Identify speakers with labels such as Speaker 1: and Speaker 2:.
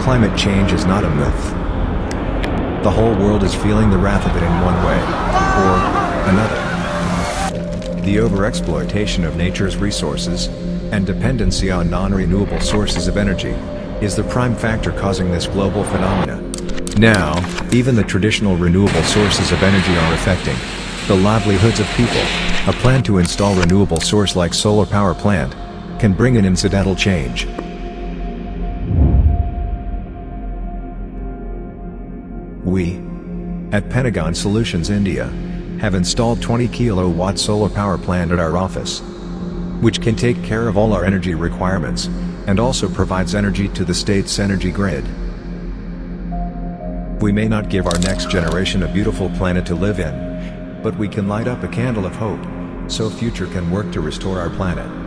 Speaker 1: climate change is not a myth. The whole world is feeling the wrath of it in one way or another. The overexploitation of nature's resources and dependency on non-renewable sources of energy is the prime factor causing this global phenomena. Now, even the traditional renewable sources of energy are affecting the livelihoods of people. A plan to install renewable source like solar power plant can bring an incidental change. We, at Pentagon Solutions India, have installed 20 kilowatt solar power plant at our office, which can take care of all our energy requirements, and also provides energy to the state's energy grid. We may not give our next generation a beautiful planet to live in, but we can light up a candle of hope, so future can work to restore our planet.